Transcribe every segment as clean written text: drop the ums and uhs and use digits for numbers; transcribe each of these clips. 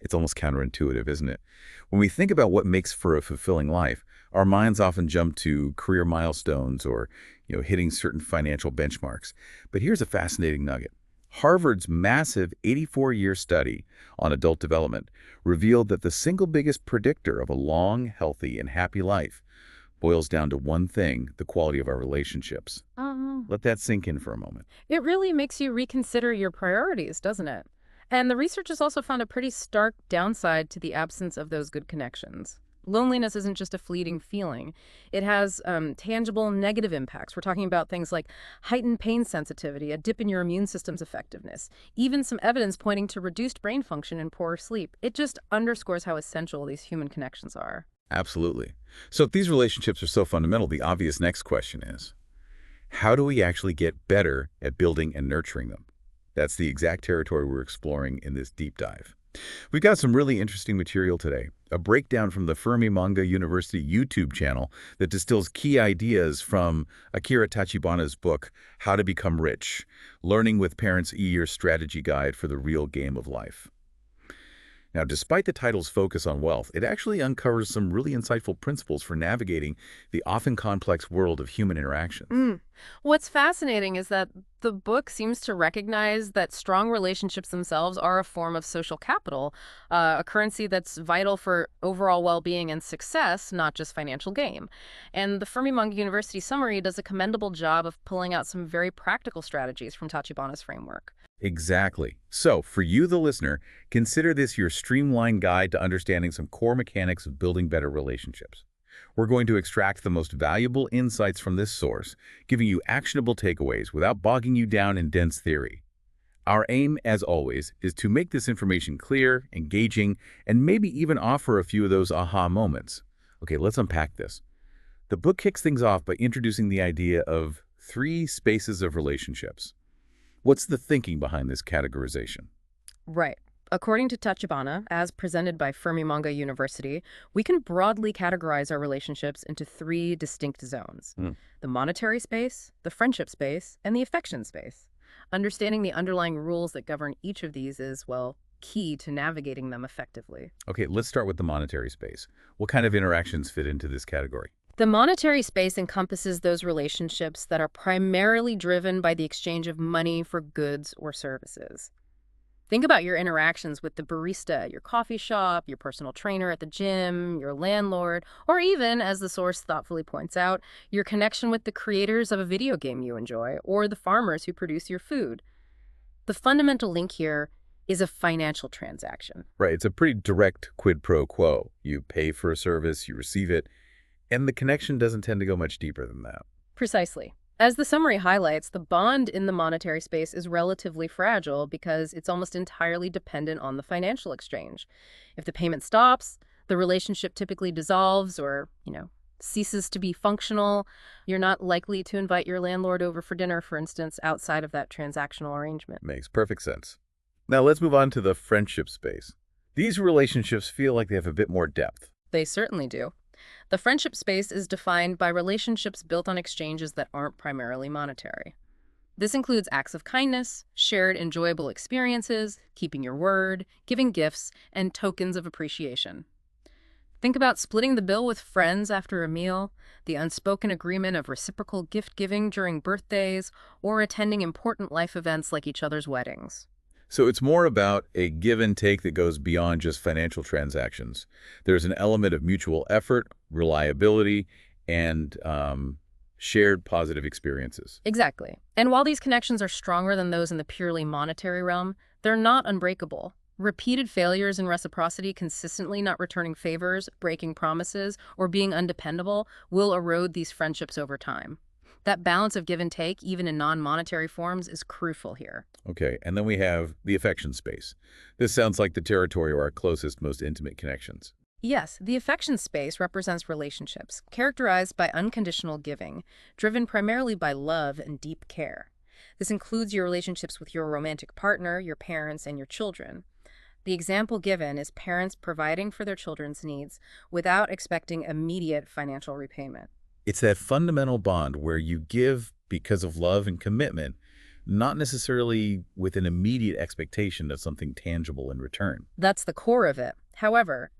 It's almost counterintuitive, isn't it? When we think about what makes for a fulfilling life, our minds often jump to career milestones or, hitting certain financial benchmarks. But here's a fascinating nugget. Harvard's massive 84-year study on adult development revealed that the single biggest predictor of a long, healthy, and happy life boils down to one thing: the quality of our relationships. Let that sink in for a moment. It really makes you reconsider your priorities, doesn't it? And the research has also found a pretty stark downside to the absence of those good connections. Loneliness isn't just a fleeting feeling. It has tangible negative impacts. We're talking about things like heightened pain sensitivity, a dip in your immune system's effectiveness, even some evidence pointing to reduced brain function and poorer sleep. It just underscores how essential these human connections are. Absolutely. So if these relationships are so fundamental, the obvious next question is, how do we actually get better at building and nurturing them? That's the exact territory we're exploring in this deep dive. We've got some really interesting material today. A breakdown from the Fermi Manga University YouTube channel that distills key ideas from Akira Tachibana's book, How to Become Rich, Learning with Parents' E-Year Strategy Guide for the Real Game of Life. Now, despite the title's focus on wealth, it actually uncovers some really insightful principles for navigating the often complex world of human interactions. What's fascinating is that the book seems to recognize that strong relationships themselves are a form of social capital, a currency that's vital for overall well-being and success, not just financial gain. And the Fermi Manga University summary does a commendable job of pulling out some very practical strategies from Tachibana's framework. Exactly. So, for you, the listener, consider this your streamlined guide to understanding some core mechanics of building better relationships. We're going to extract the most valuable insights from this source, giving you actionable takeaways without bogging you down in dense theory. Our aim, as always, is to make this information clear, engaging, and maybe even offer a few of those aha moments. Okay, let's unpack this. The book kicks things off by introducing the idea of 3 spaces of relationships. What's the thinking behind this categorization? Right. According to Tachibana, as presented by Fermi Manga University, we can broadly categorize our relationships into 3 distinct zones: the monetary space, the friendship space, and the affection space. Understanding the underlying rules that govern each of these is, well, key to navigating them effectively. Okay, let's start with the monetary space. What kind of interactions fit into this category? The monetary space encompasses those relationships that are primarily driven by the exchange of money for goods or services. Think about your interactions with the barista at your coffee shop, your personal trainer at the gym, your landlord, or even, as the source thoughtfully points out, your connection with the creators of a video game you enjoy or the farmers who produce your food. The fundamental link here is a financial transaction. Right, it's a pretty direct quid pro quo. You pay for a service, you receive it, and the connection doesn't tend to go much deeper than that. Precisely. As the summary highlights, the bond in the monetary space is relatively fragile because it's almost entirely dependent on the financial exchange. If the payment stops, the relationship typically dissolves or, ceases to be functional. You're not likely to invite your landlord over for dinner, for instance, outside of that transactional arrangement. Makes perfect sense. Now let's move on to the friendship space. These relationships feel like they have a bit more depth. They certainly do. The friendship space is defined by relationships built on exchanges that aren't primarily monetary. This includes acts of kindness, shared enjoyable experiences, keeping your word, giving gifts, and tokens of appreciation. Think about splitting the bill with friends after a meal, the unspoken agreement of reciprocal gift-giving during birthdays, or attending important life events like each other's weddings. So it's more about a give and take that goes beyond just financial transactions. There's an element of mutual effort, reliability, and shared positive experiences. Exactly. And while these connections are stronger than those in the purely monetary realm, they're not unbreakable. Repeated failures in reciprocity, consistently not returning favors, breaking promises, or being undependable will erode these friendships over time. That balance of give and take, even in non-monetary forms, is crucial here. Okay, and then we have the affection space. This sounds like the territory of our closest, most intimate connections. Yes, the affection space represents relationships, characterized by unconditional giving, driven primarily by love and deep care. This includes your relationships with your romantic partner, your parents, and your children. The example given is parents providing for their children's needs without expecting immediate financial repayment. It's that fundamental bond where you give because of love and commitment, not necessarily with an immediate expectation of something tangible in return. That's the core of it. However,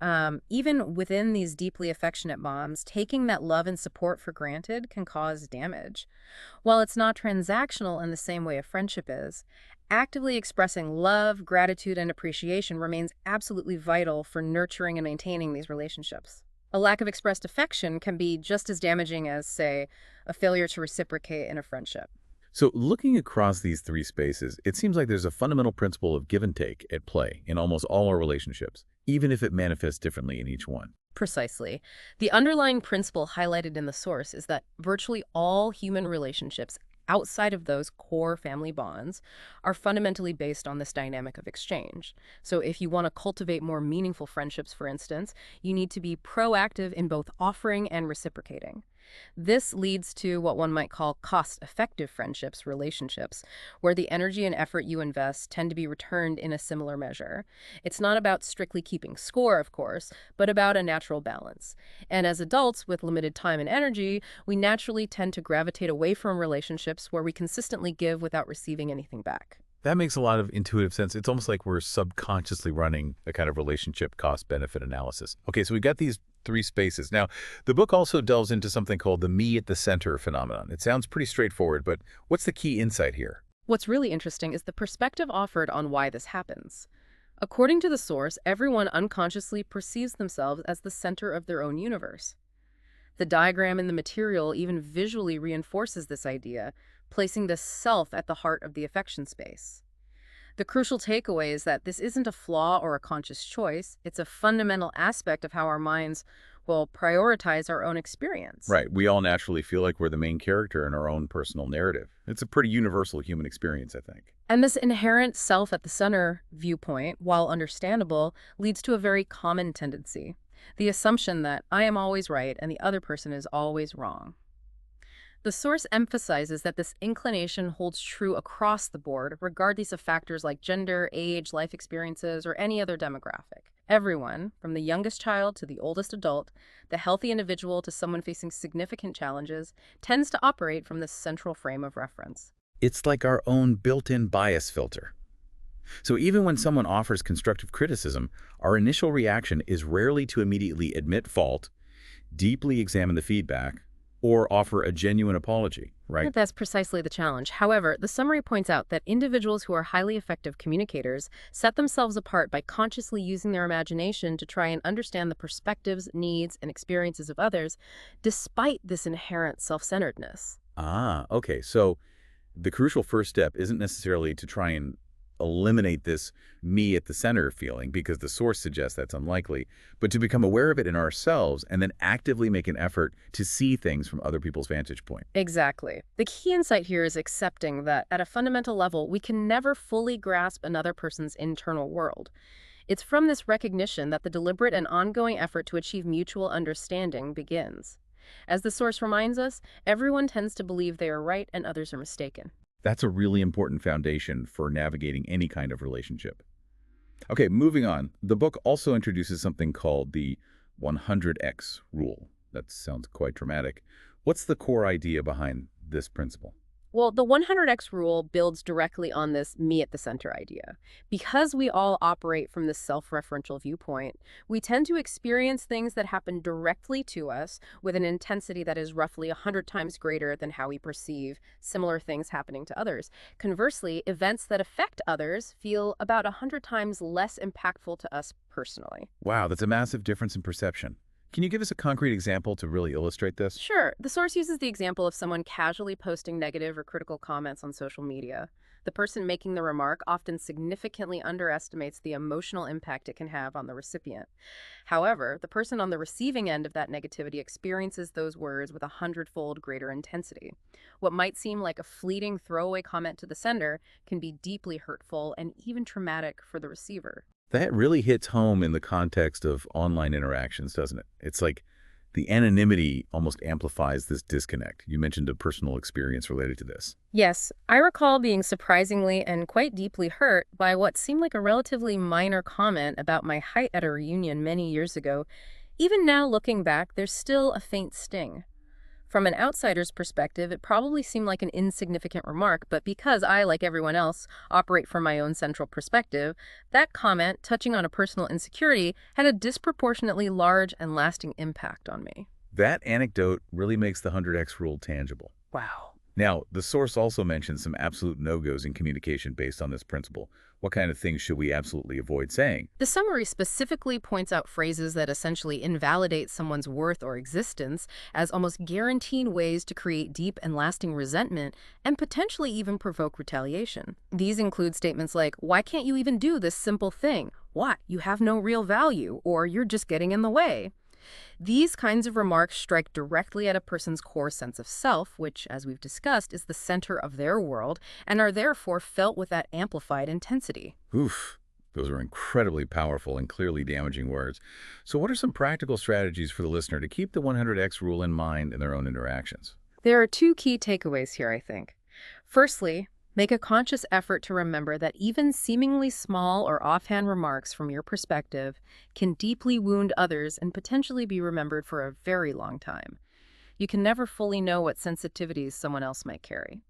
even within these deeply affectionate bonds, taking that love and support for granted can cause damage. While it's not transactional in the same way a friendship is, actively expressing love, gratitude, and appreciation remains absolutely vital for nurturing and maintaining these relationships. A lack of expressed affection can be just as damaging as, say, a failure to reciprocate in a friendship. So looking across these three spaces, it seems like there's a fundamental principle of give and take at play in almost all our relationships, even if it manifests differently in each one. Precisely. The underlying principle highlighted in the source is that virtually all human relationships outside of those core family bonds are fundamentally based on this dynamic of exchange. So if you want to cultivate more meaningful friendships, for instance, you need to be proactive in both offering and reciprocating. This leads to what one might call cost-effective friendships, relationships, where the energy and effort you invest tend to be returned in a similar measure. It's not about strictly keeping score, of course, but about a natural balance. And as adults with limited time and energy, we naturally tend to gravitate away from relationships where we consistently give without receiving anything back. That makes a lot of intuitive sense. It's almost like we're subconsciously running a kind of relationship cost-benefit analysis. Okay, so we've got these three spaces. Now, the book also delves into something called the me at the center phenomenon. It sounds pretty straightforward, but what's the key insight here? What's really interesting is the perspective offered on why this happens. According to the source, everyone unconsciously perceives themselves as the center of their own universe. The diagram in the material even visually reinforces this idea, placing the self at the heart of the affection space. The crucial takeaway is that this isn't a flaw or a conscious choice. It's a fundamental aspect of how our minds will prioritize our own experience. Right, we all naturally feel like we're the main character in our own personal narrative. It's a pretty universal human experience, I think. And this inherent self at the center viewpoint, while understandable, leads to a very common tendency: the assumption that I am always right and the other person is always wrong. The source emphasizes that this inclination holds true across the board, regardless of factors like gender, age, life experiences, or any other demographic. Everyone, from the youngest child to the oldest adult, the healthy individual to someone facing significant challenges, tends to operate from this central frame of reference. It's like our own built-in bias filter. So even when someone offers constructive criticism, our initial reaction is rarely to immediately admit fault, deeply examine the feedback, or offer a genuine apology, right? That's precisely the challenge. However, the summary points out that individuals who are highly effective communicators set themselves apart by consciously using their imagination to try and understand the perspectives, needs, and experiences of others, despite this inherent self-centeredness. Ah, okay. So the crucial first step isn't necessarily to try and eliminate this me at the center feeling, because the source suggests that's unlikely, but to become aware of it in ourselves and then actively make an effort to see things from other people's vantage point. Exactly. The key insight here is accepting that at a fundamental level, we can never fully grasp another person's internal world. It's from this recognition that the deliberate and ongoing effort to achieve mutual understanding begins. As the source reminds us, everyone tends to believe they are right and others are mistaken. That's a really important foundation for navigating any kind of relationship. Okay, moving on. The book also introduces something called the 100x rule. That sounds quite dramatic. What's the core idea behind this principle? Well, the 100x rule builds directly on this me at the center idea. Because we all operate from this self-referential viewpoint, we tend to experience things that happen directly to us with an intensity that is roughly 100 times greater than how we perceive similar things happening to others. Conversely, events that affect others feel about 100 times less impactful to us personally. Wow, that's a massive difference in perception. Can you give us a concrete example to really illustrate this? Sure. The source uses the example of someone casually posting negative or critical comments on social media. The person making the remark often significantly underestimates the emotional impact it can have on the recipient. However, the person on the receiving end of that negativity experiences those words with 100-fold greater intensity. What might seem like a fleeting throwaway comment to the sender can be deeply hurtful and even traumatic for the receiver. That really hits home in the context of online interactions, doesn't it? It's like the anonymity almost amplifies this disconnect. You mentioned a personal experience related to this. Yes, I recall being surprisingly and quite deeply hurt by what seemed like a relatively minor comment about my height at a reunion many years ago. Even now, looking back, there's still a faint sting. From an outsider's perspective, it probably seemed like an insignificant remark, but because I, like everyone else, operate from my own central perspective, that comment, touching on a personal insecurity, had a disproportionately large and lasting impact on me. That anecdote really makes the 100x rule tangible. Wow. Now, the source also mentions some absolute no-goes in communication based on this principle. What kind of things should we absolutely avoid saying? The summary specifically points out phrases that essentially invalidate someone's worth or existence as almost guaranteed ways to create deep and lasting resentment and potentially even provoke retaliation. These include statements like, "Why can't you even do this simple thing? What? You have no real value," or "You're just getting in the way." These kinds of remarks strike directly at a person's core sense of self, which, as we've discussed, is the center of their world, and are therefore felt with that amplified intensity. Oof, those are incredibly powerful and clearly damaging words. So what are some practical strategies for the listener to keep the 100x rule in mind in their own interactions? There are two key takeaways here, I think. Firstly, make a conscious effort to remember that even seemingly small or offhand remarks from your perspective can deeply wound others and potentially be remembered for a very long time. You can never fully know what sensitivities someone else might carry.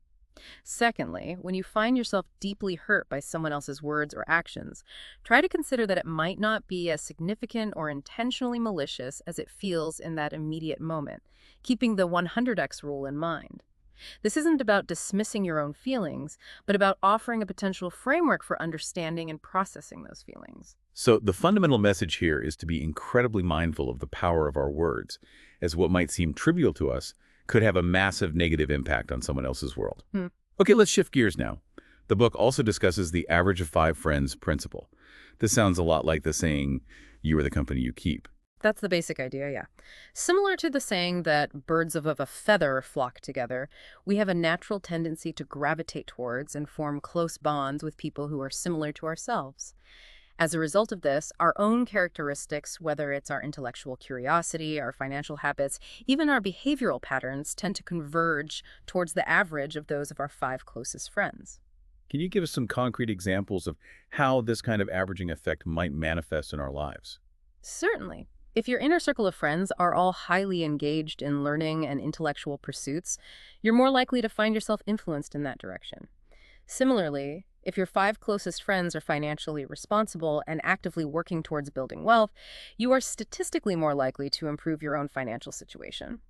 Secondly, when you find yourself deeply hurt by someone else's words or actions, try to consider that it might not be as significant or intentionally malicious as it feels in that immediate moment, keeping the 100x rule in mind. This isn't about dismissing your own feelings, but about offering a potential framework for understanding and processing those feelings. So the fundamental message here is to be incredibly mindful of the power of our words, as what might seem trivial to us could have a massive negative impact on someone else's world. Okay, let's shift gears now. The book also discusses the average of 5 friends principle. This sounds a lot like the saying, "You are the company you keep." That's the basic idea, yeah. Similar to the saying that birds of a feather flock together, we have a natural tendency to gravitate towards and form close bonds with people who are similar to ourselves. As a result of this, our own characteristics, whether it's our intellectual curiosity, our financial habits, even our behavioral patterns, tend to converge towards the average of those of our 5 closest friends. Can you give us some concrete examples of how this kind of averaging effect might manifest in our lives? Certainly. If your inner circle of friends are all highly engaged in learning and intellectual pursuits, you're more likely to find yourself influenced in that direction. Similarly, if your 5 closest friends are financially responsible and actively working towards building wealth, you are statistically more likely to improve your own financial situation.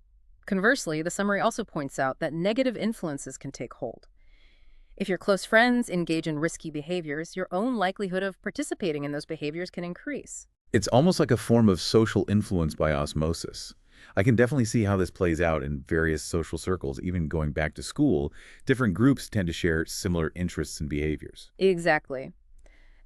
Conversely, the summary also points out that negative influences can take hold. If your close friends engage in risky behaviors, your own likelihood of participating in those behaviors can increase. It's almost like a form of social influence by osmosis. I can definitely see how this plays out in various social circles. Even going back to school, different groups tend to share similar interests and behaviors. Exactly.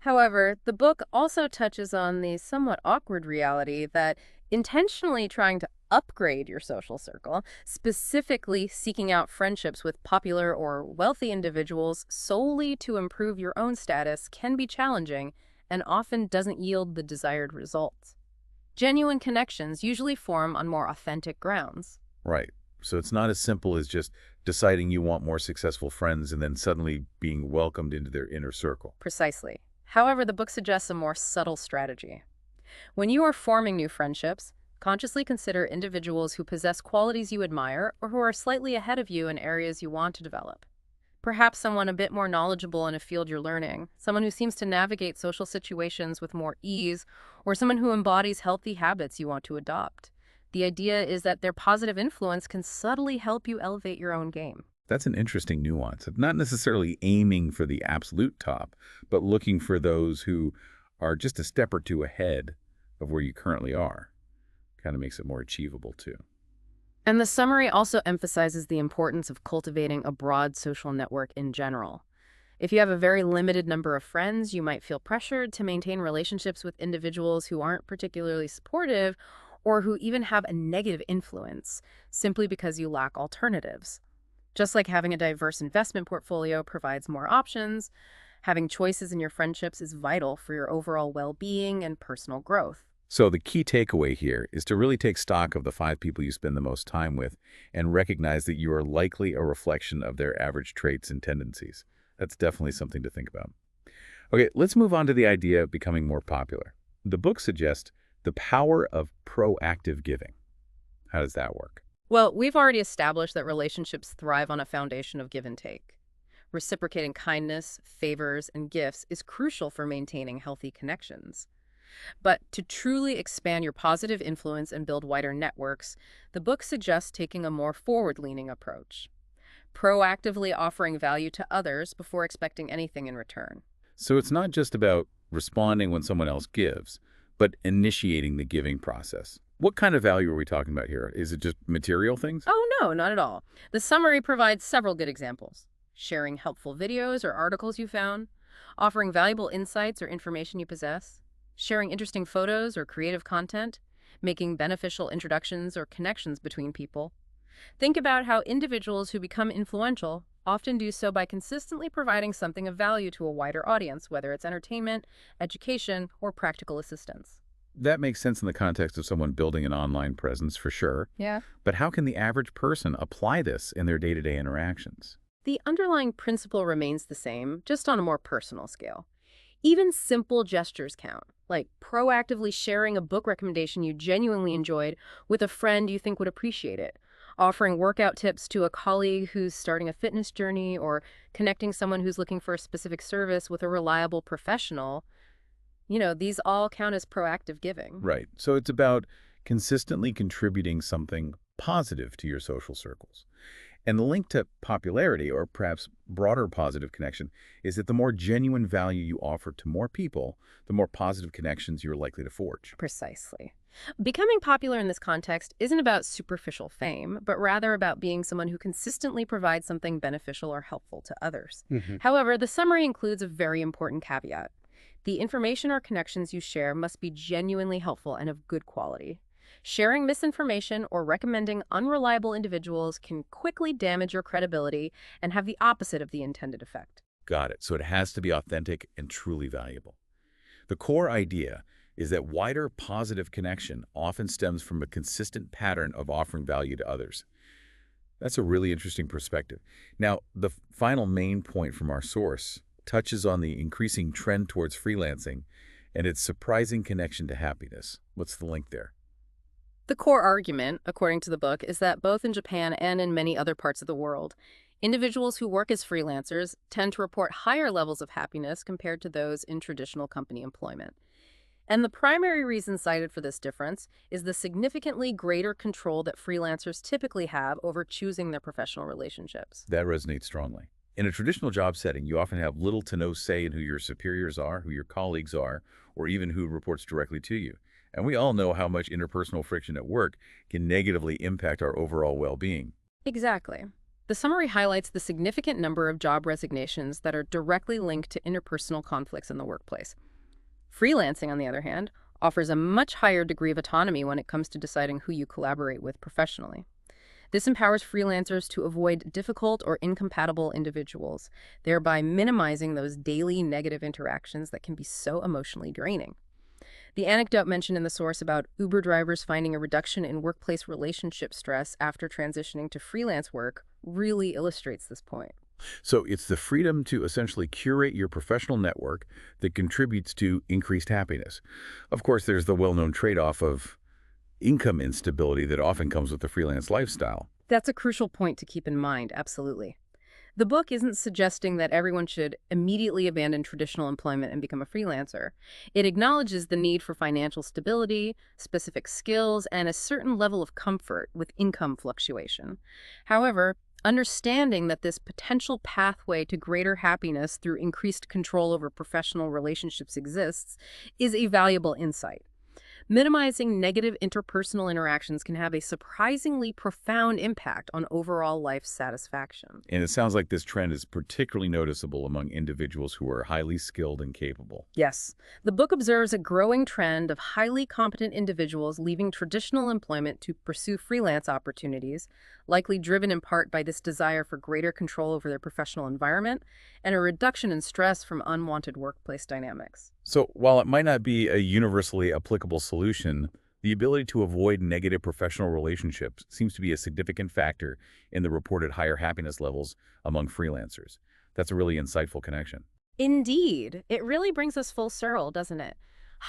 However, the book also touches on the somewhat awkward reality that intentionally trying to upgrade your social circle, specifically seeking out friendships with popular or wealthy individuals solely to improve your own status, can be challenging and often doesn't yield the desired results. Genuine connections usually form on more authentic grounds. Right. So it's not as simple as just deciding you want more successful friends and then suddenly being welcomed into their inner circle. Precisely. However, the book suggests a more subtle strategy. When you are forming new friendships, consciously consider individuals who possess qualities you admire or who are slightly ahead of you in areas you want to develop. Perhaps someone a bit more knowledgeable in a field you're learning, someone who seems to navigate social situations with more ease, or someone who embodies healthy habits you want to adopt. The idea is that their positive influence can subtly help you elevate your own game. That's an interesting nuance. It's not necessarily aiming for the absolute top, but looking for those who are just a step or two ahead of where you currently are. Kind of makes it more achievable, too. And the summary also emphasizes the importance of cultivating a broad social network in general. If you have a very limited number of friends, you might feel pressured to maintain relationships with individuals who aren't particularly supportive or who even have a negative influence, simply because you lack alternatives. Just like having a diverse investment portfolio provides more options, having choices in your friendships is vital for your overall well-being and personal growth. So the key takeaway here is to really take stock of the 5 people you spend the most time with and recognize that you are likely a reflection of their average traits and tendencies. That's definitely something to think about. Okay, let's move on to the idea of becoming more popular. The book suggests the power of proactive giving. How does that work? Well, we've already established that relationships thrive on a foundation of give and take. Reciprocating kindness, favors, and gifts is crucial for maintaining healthy connections. But to truly expand your positive influence and build wider networks, the book suggests taking a more forward-leaning approach, proactively offering value to others before expecting anything in return. So it's not just about responding when someone else gives, but initiating the giving process. What kind of value are we talking about here? Is it just material things? Oh, no, not at all. The summary provides several good examples. Sharing helpful videos or articles you found, offering valuable insights or information you possess, sharing interesting photos or creative content, making beneficial introductions or connections between people. Think about how individuals who become influential often do so by consistently providing something of value to a wider audience, whether it's entertainment, education, or practical assistance. That makes sense in the context of someone building an online presence, for sure. Yeah. But how can the average person apply this in their day-to-day interactions? The underlying principle remains the same, just on a more personal scale. Even simple gestures count, like proactively sharing a book recommendation you genuinely enjoyed with a friend you think would appreciate it, offering workout tips to a colleague who's starting a fitness journey, or connecting someone who's looking for a specific service with a reliable professional. These all count as proactive giving. Right. So it's about consistently contributing something positive to your social circles. And the link to popularity, or perhaps broader positive connection, is that the more genuine value you offer to more people, the more positive connections you're likely to forge. Precisely. Becoming popular in this context isn't about superficial fame, but rather about being someone who consistently provides something beneficial or helpful to others. However, the summary includes a very important caveat. The information or connections you share must be genuinely helpful and of good quality. Sharing misinformation or recommending unreliable individuals can quickly damage your credibility and have the opposite of the intended effect. Got it. So it has to be authentic and truly valuable. The core idea is that wider positive connection often stems from a consistent pattern of offering value to others. That's a really interesting perspective. Now, the final main point from our source touches on the increasing trend towards freelancing and its surprising connection to happiness. What's the link there? The core argument, according to the book, is that both in Japan and in many other parts of the world, individuals who work as freelancers tend to report higher levels of happiness compared to those in traditional company employment. And the primary reason cited for this difference is the significantly greater control that freelancers typically have over choosing their professional relationships. That resonates strongly. In a traditional job setting, you often have little to no say in who your superiors are, who your colleagues are, or even who reports directly to you. And we all know how much interpersonal friction at work can negatively impact our overall well-being. Exactly. The summary highlights the significant number of job resignations that are directly linked to interpersonal conflicts in the workplace. Freelancing, on the other hand, offers a much higher degree of autonomy when it comes to deciding who you collaborate with professionally. This empowers freelancers to avoid difficult or incompatible individuals, thereby minimizing those daily negative interactions that can be so emotionally draining. The anecdote mentioned in the source about Uber drivers finding a reduction in workplace relationship stress after transitioning to freelance work really illustrates this point. So it's the freedom to essentially curate your professional network that contributes to increased happiness. Of course, there's the well-known trade-off of income instability that often comes with the freelance lifestyle. That's a crucial point to keep in mind, absolutely. The book isn't suggesting that everyone should immediately abandon traditional employment and become a freelancer. It acknowledges the need for financial stability, specific skills, and a certain level of comfort with income fluctuation. However, understanding that this potential pathway to greater happiness through increased control over professional relationships exists is a valuable insight. Minimizing negative interpersonal interactions can have a surprisingly profound impact on overall life satisfaction. And it sounds like this trend is particularly noticeable among individuals who are highly skilled and capable. Yes, the book observes a growing trend of highly competent individuals leaving traditional employment to pursue freelance opportunities, likely driven in part by this desire for greater control over their professional environment and a reduction in stress from unwanted workplace dynamics. So while it might not be a universally applicable solution, the ability to avoid negative professional relationships seems to be a significant factor in the reported higher happiness levels among freelancers. That's a really insightful connection. Indeed, it really brings us full circle, doesn't it?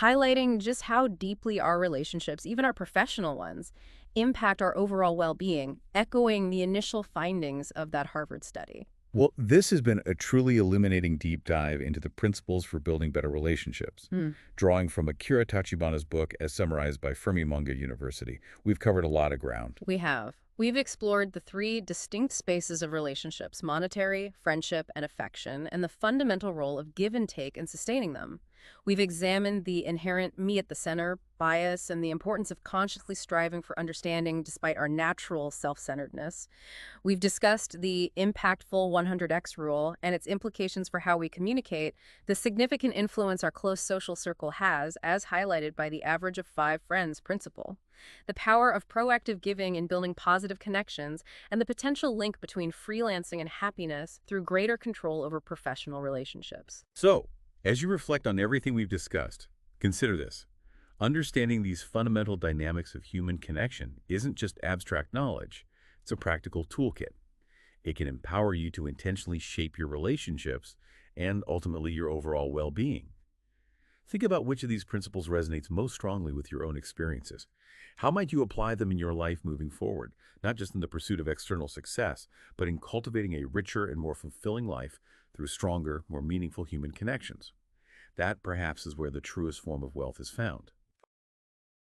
highlighting just how deeply our relationships, even our professional ones, impact our overall well-being, echoing the initial findings of that Harvard study. Well, this has been a truly illuminating deep dive into the principles for building better relationships. Hmm. Drawing from Akira Tachibana's book as summarized by Fermi Munga University, we've covered a lot of ground. We have. We've explored the three distinct spaces of relationships: monetary, friendship, and affection, and the fundamental role of give and take in sustaining them. We've examined the inherent me at the center bias and the importance of consciously striving for understanding despite our natural self-centeredness. We've discussed the impactful 100x rule and its implications for how we communicate, the significant influence our close social circle has, as highlighted by the average of 5 friends principle, the power of proactive giving in building positive connections, and the potential link between freelancing and happiness through greater control over professional relationships. So, as you reflect on everything we've discussed, consider this. Understanding these fundamental dynamics of human connection isn't just abstract knowledge, it's a practical toolkit. It can empower you to intentionally shape your relationships and ultimately your overall well-being. Think about which of these principles resonates most strongly with your own experiences. How might you apply them in your life moving forward, not just in the pursuit of external success, but in cultivating a richer and more fulfilling life through stronger, more meaningful human connections? That, perhaps, is where the truest form of wealth is found.